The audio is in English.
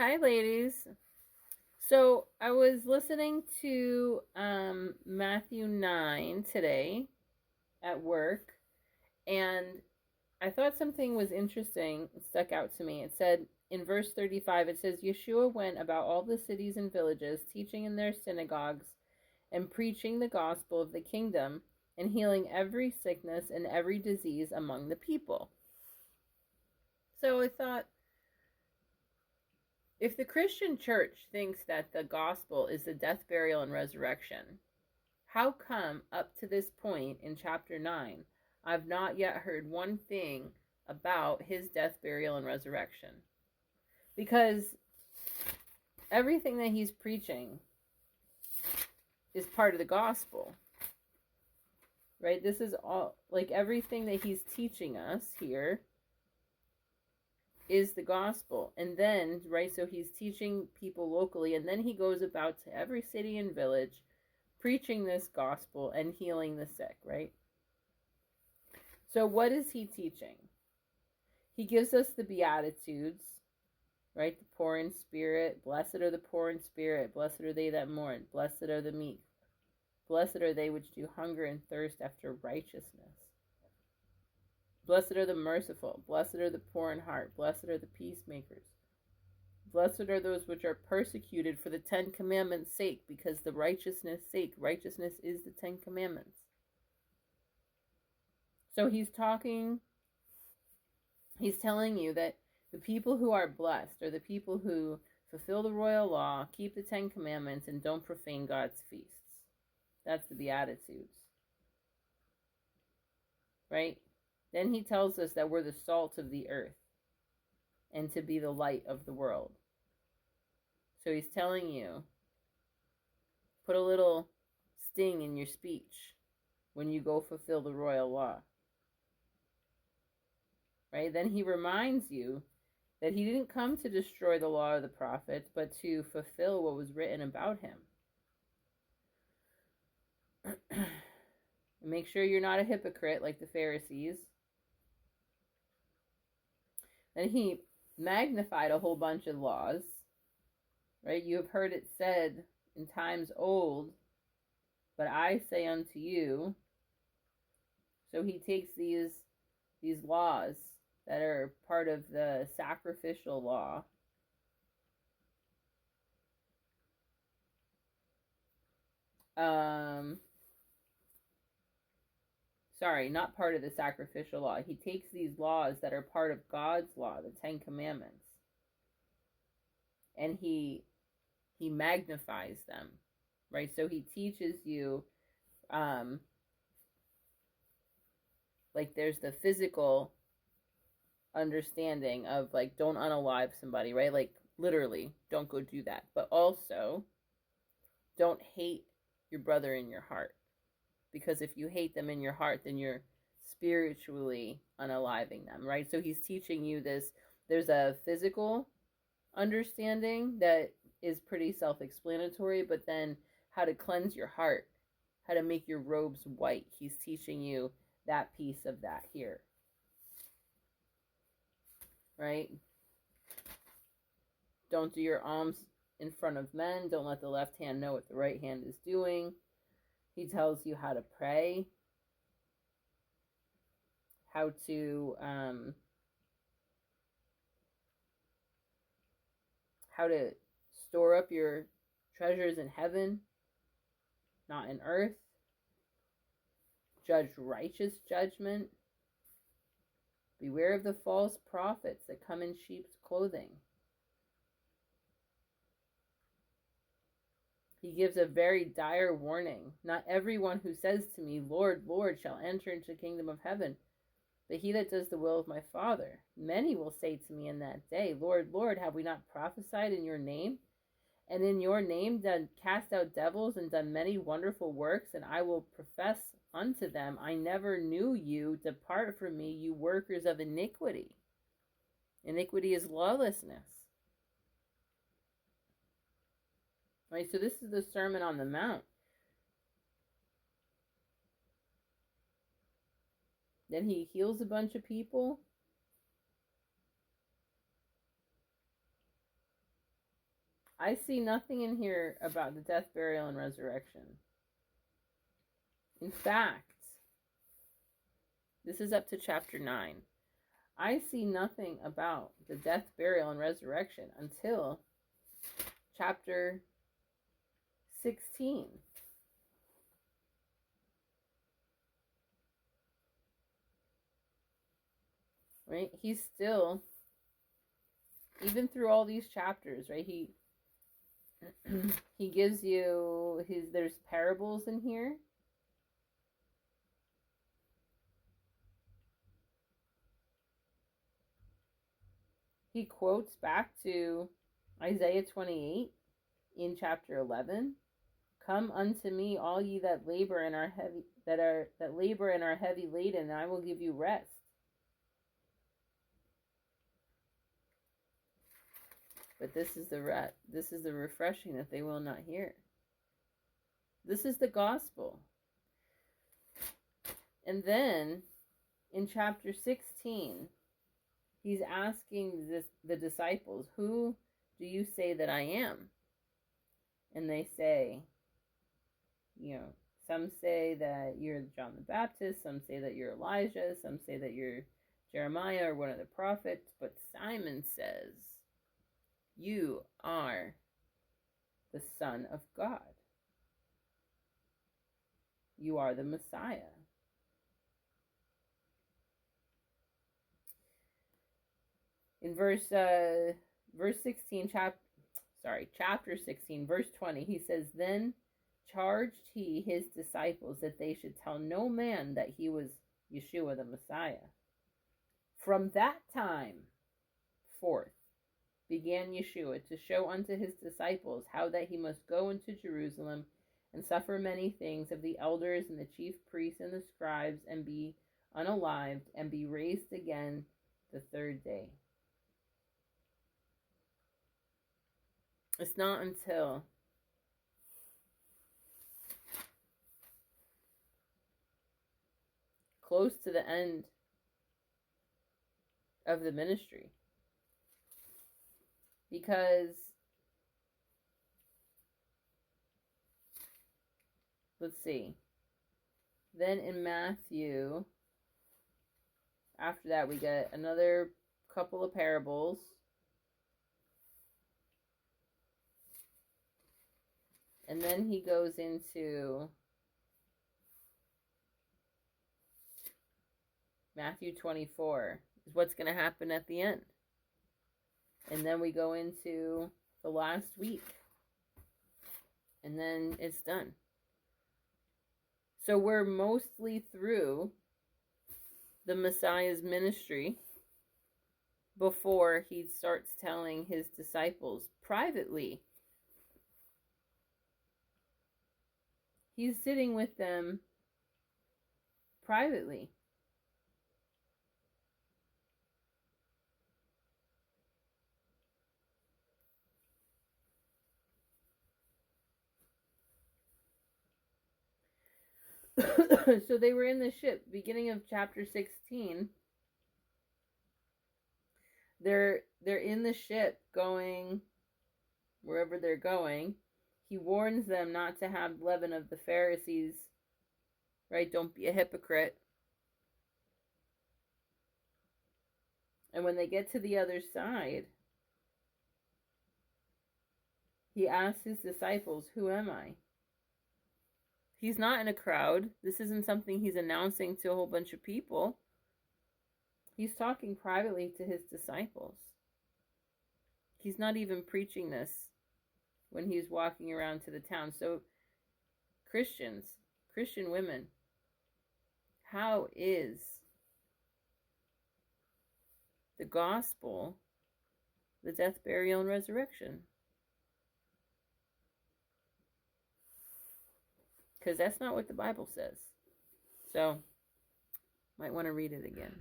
Hi, ladies. So I was listening to Matthew 9 today at work, and I thought something was interesting. It stuck out to me. It said in verse 35, it says, Yeshua went about all the cities and villages, teaching in their synagogues and preaching the gospel of the kingdom and healing every sickness and every disease among the people. So I thought, if the Christian church thinks that the gospel is the death, burial, and resurrection, how come up to this point in chapter 9, I've not yet heard one thing about his death, burial, and resurrection? Because everything that he's preaching is part of the gospel, right? This is all, like, everything that he's teaching us here is the gospel. And then, right, so he's teaching people locally, and then he goes about to every city and village preaching this gospel and healing the sick, right? So what is he teaching? He gives us the Beatitudes, right? The poor in spirit. Blessed are the poor in spirit. Blessed are they that mourn. Blessed are the meek. Blessed are they which do hunger and thirst after righteousness. Blessed are the merciful. Blessed are the poor in heart. Blessed are the peacemakers. Blessed are those which are persecuted for the 10 Commandments' sake, because the righteousness' sake, righteousness is the 10 Commandments. So he's telling you that the people who are blessed are the people who fulfill the royal law, keep the 10 Commandments, and don't profane God's feasts. That's the Beatitudes. Right? Then he tells us that we're the salt of the earth and to be the light of the world. So he's telling you, put a little sting in your speech when you go fulfill the royal law. Right? Then he reminds you that he didn't come to destroy the law of the prophets, but to fulfill what was written about him. Make sure you're not a hypocrite like the Pharisees. And he magnified a whole bunch of laws, right? You have heard it said in times old, but I say unto you. So he takes these laws that are part of the sacrificial law, sorry, not part of the sacrificial law. He takes these laws that are part of God's law, the 10 Commandments, and he magnifies them, right? So he teaches you, like, there's the physical understanding of, like, don't unalive somebody, right? Like, literally, don't go do that. But also, don't hate your brother in your heart. Because if you hate them in your heart, then you're spiritually unaliving them, right? So he's teaching you this. There's a physical understanding that is pretty self-explanatory, but then how to cleanse your heart, how to make your robes white. He's teaching you that piece of that here, right? Don't do your alms in front of men. Don't let the left hand know what the right hand is doing. He tells you how to pray, how to store up your treasures in heaven, not in earth. Judge righteous judgment. Beware of the false prophets that come in sheep's clothing. He gives a very dire warning. Not everyone who says to me, Lord, Lord, shall enter into the kingdom of heaven, but he that does the will of my Father. Many will say to me in that day, Lord, Lord, have we not prophesied in your name? And in your name done cast out devils and done many wonderful works? And I will profess unto them, I never knew you. Depart from me, you workers of iniquity. Iniquity is lawlessness. Right, so this is the Sermon on the Mount. Then he heals a bunch of people. I see nothing in here about the death, burial, and resurrection. In fact, this is up to chapter 9. I see nothing about the death, burial, and resurrection until chapter 16. Right? He's still, even through all these chapters, right? He gives you there's parables in here. He quotes back to Isaiah 28 in chapter 11. Come unto me, all ye that labor and are heavy, that labor and are heavy laden, and I will give you rest. But this is the refreshing that they will not hear. This is the gospel. And then in chapter 16, he's asking the disciples, who do you say that I am? And they say, some say that you're John the Baptist, some say that you're Elijah, some say that you're Jeremiah or one of the prophets, but Simon says, you are the Son of God. You are the Messiah. In chapter 16, verse 20, he says, then charged he his disciples that they should tell no man that he was Yeshua the Messiah. From that time forth began Yeshua to show unto his disciples how that he must go into Jerusalem and suffer many things of the elders and the chief priests and the scribes, and be unalived, and be raised again the third day. It's not until close to the end of the ministry. Because, let's see, then in Matthew, after that we get another couple of parables. And then he goes into Matthew 24, is what's going to happen at the end. And then we go into the last week. And then it's done. So we're mostly through the Messiah's ministry before he starts telling his disciples privately. He's sitting with them privately. So they were in the ship, beginning of chapter 16. They're in the ship going wherever they're going. He warns them not to have leaven of the Pharisees, right? Don't be a hypocrite. And when they get to the other side, he asks his disciples, who am I? He's not in a crowd. This isn't something he's announcing to a whole bunch of people. He's talking privately to his disciples. He's not even preaching this when he's walking around to the town. So Christian women, how is the gospel the death, burial, and resurrection? Because that's not what the Bible says. So, might want to read it again.